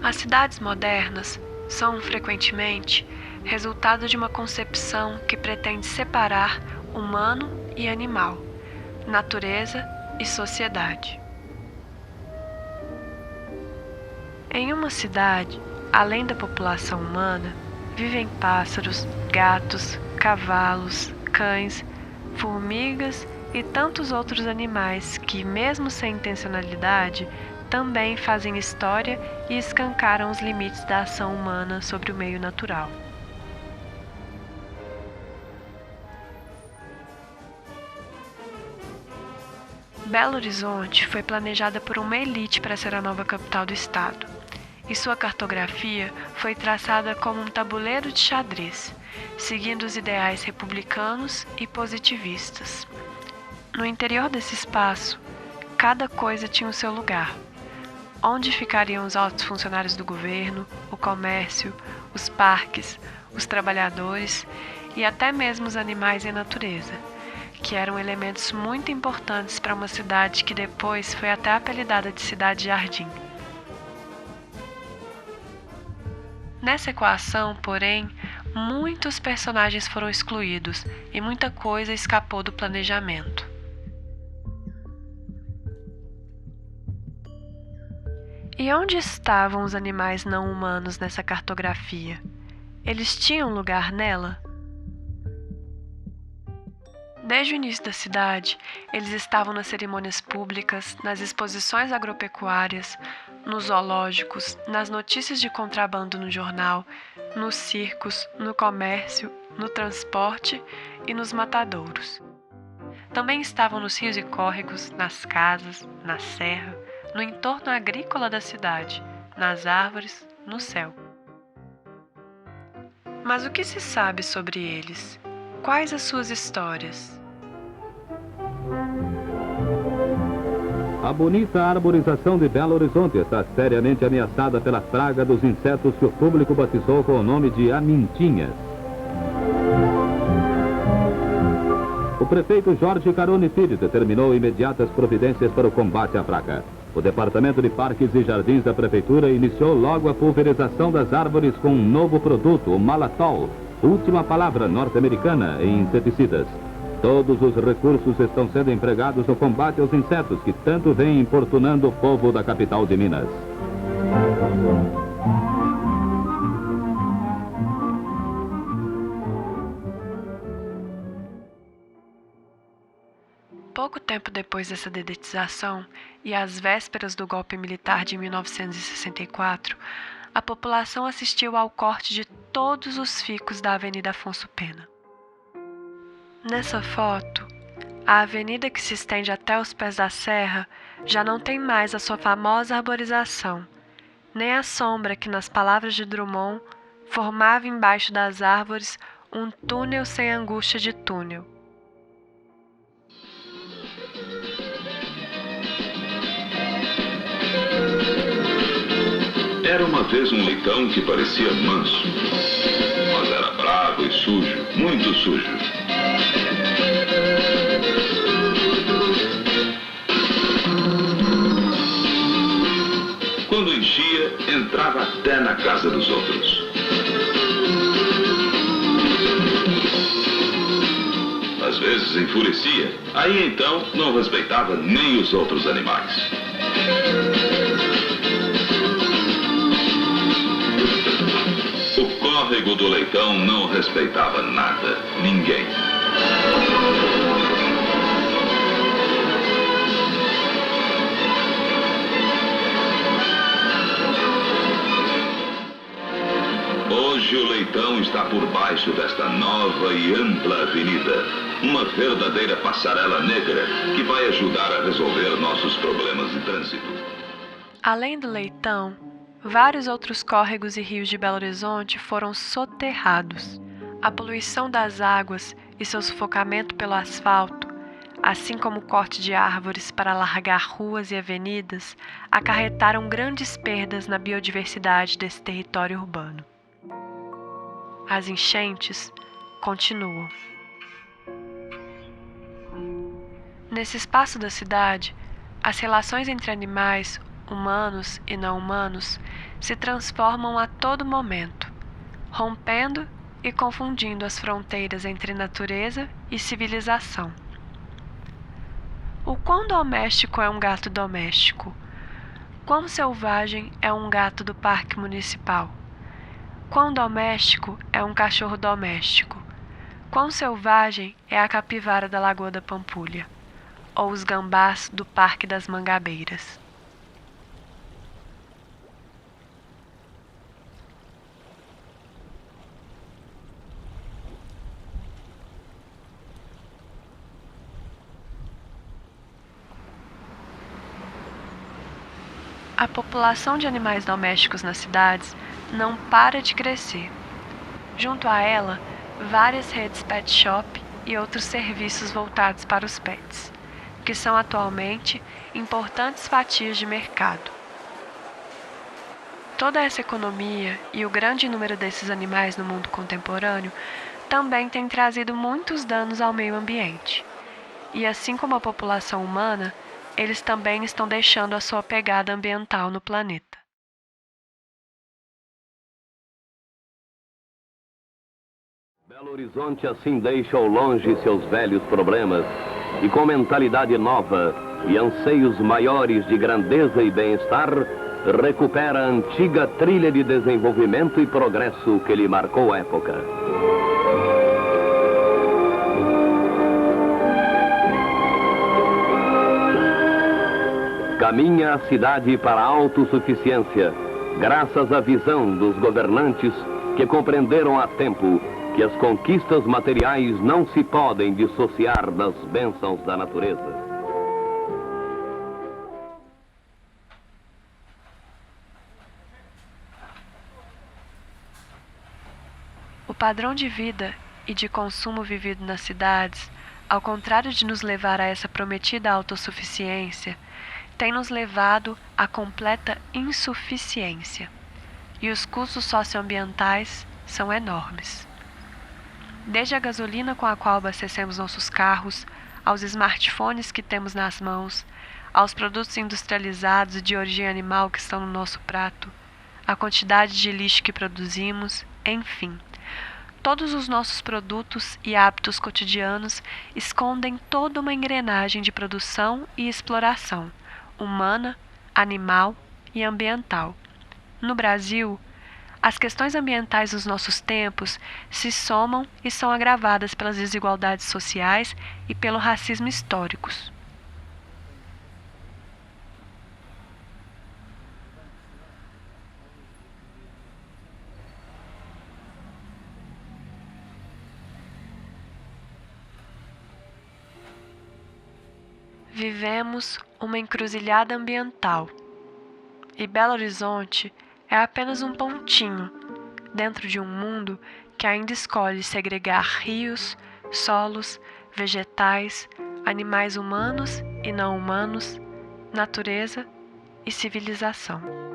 As cidades modernas são, frequentemente, resultado de uma concepção que pretende separar humano e animal, natureza e sociedade. Em uma cidade, além da população humana, vivem pássaros, gatos, cavalos, cães, formigas e tantos outros animais que, mesmo sem intencionalidade, também fazem história e escancaram os limites da ação humana sobre o meio natural. Belo Horizonte foi planejada por uma elite para ser a nova capital do estado, e sua cartografia foi traçada como um tabuleiro de xadrez, seguindo os ideais republicanos e positivistas. No interior desse espaço, cada coisa tinha o seu lugar. Onde ficariam os altos funcionários do governo, o comércio, os parques, os trabalhadores e até mesmo os animais e a natureza, que eram elementos muito importantes para uma cidade que depois foi até apelidada de Cidade-Jardim. Nessa equação, porém, muitos personagens foram excluídos e muita coisa escapou do planejamento. E onde estavam os animais não humanos nessa cartografia? Eles tinham lugar nela? Desde o início da cidade, eles estavam nas cerimônias públicas, nas exposições agropecuárias, nos zoológicos, nas notícias de contrabando no jornal, nos circos, no comércio, no transporte e nos matadouros. Também estavam nos rios e córregos, nas casas, na serra, no entorno agrícola da cidade, nas árvores, no céu. Mas o que se sabe sobre eles? Quais as suas histórias? A bonita arborização de Belo Horizonte está seriamente ameaçada pela praga dos insetos que o público batizou com o nome de amintinhas. O prefeito Jorge Carone Filho determinou imediatas providências para o combate à praga. O Departamento de Parques e Jardins da Prefeitura iniciou logo a pulverização das árvores com um novo produto, o Malatol, última palavra norte-americana em inseticidas. Todos os recursos estão sendo empregados no combate aos insetos que tanto vêm importunando o povo da capital de Minas. Pouco tempo depois dessa dedetização e às vésperas do golpe militar de 1964, a população assistiu ao corte de todos os ficus da Avenida Afonso Pena. Nessa foto, a avenida que se estende até os pés da serra já não tem mais a sua famosa arborização, nem a sombra que, nas palavras de Drummond, formava embaixo das árvores um túnel sem angústia de túnel. Era uma vez um leitão que parecia manso, mas era bravo e sujo, muito sujo. Quando enchia, entrava até na casa dos outros. Às vezes enfurecia, aí então não respeitava nem os outros animais. O córrego do leitão não respeitava nada, ninguém. Hoje o leitão está por baixo desta nova e ampla avenida, uma verdadeira passarela negra que vai ajudar a resolver nossos problemas de trânsito. Além do leitão, vários outros córregos e rios de Belo Horizonte foram soterrados. A poluição das águas e seu sufocamento pelo asfalto, assim como o corte de árvores para alargar ruas e avenidas, acarretaram grandes perdas na biodiversidade desse território urbano. As enchentes continuam. Nesse espaço da cidade, as relações entre animais, humanos e não humanos, se transformam a todo momento, rompendo e confundindo as fronteiras entre natureza e civilização. O quão doméstico é um gato doméstico? Quão selvagem é um gato do parque municipal? Quão doméstico é um cachorro doméstico? Quão selvagem é a capivara da Lagoa da Pampulha? Ou os gambás do Parque das Mangabeiras? A população de animais domésticos nas cidades não para de crescer. Junto a ela, várias redes pet shop e outros serviços voltados para os pets, que são atualmente importantes fatias de mercado. Toda essa economia e o grande número desses animais no mundo contemporâneo também tem trazido muitos danos ao meio ambiente. E assim como a população humana, eles também estão deixando a sua pegada ambiental no planeta. Belo Horizonte assim deixa ao longe seus velhos problemas e com mentalidade nova e anseios maiores de grandeza e bem-estar, recupera a antiga trilha de desenvolvimento e progresso que lhe marcou a época. Caminha a cidade para a autossuficiência, graças à visão dos governantes que compreenderam a tempo que as conquistas materiais não se podem dissociar das bênçãos da natureza. O padrão de vida e de consumo vivido nas cidades, ao contrário de nos levar a essa prometida autossuficiência, tem nos levado à completa insuficiência. E os custos socioambientais são enormes. Desde a gasolina com a qual abastecemos nossos carros, aos smartphones que temos nas mãos, aos produtos industrializados e de origem animal que estão no nosso prato, a quantidade de lixo que produzimos, enfim. Todos os nossos produtos e hábitos cotidianos escondem toda uma engrenagem de produção e exploração, humana, animal e ambiental. No Brasil, as questões ambientais dos nossos tempos se somam e são agravadas pelas desigualdades sociais e pelo racismo históricos. Vivemos uma encruzilhada ambiental e Belo Horizonte é apenas um pontinho dentro de um mundo que ainda escolhe segregar rios, solos, vegetais, animais humanos e não humanos, natureza e civilização.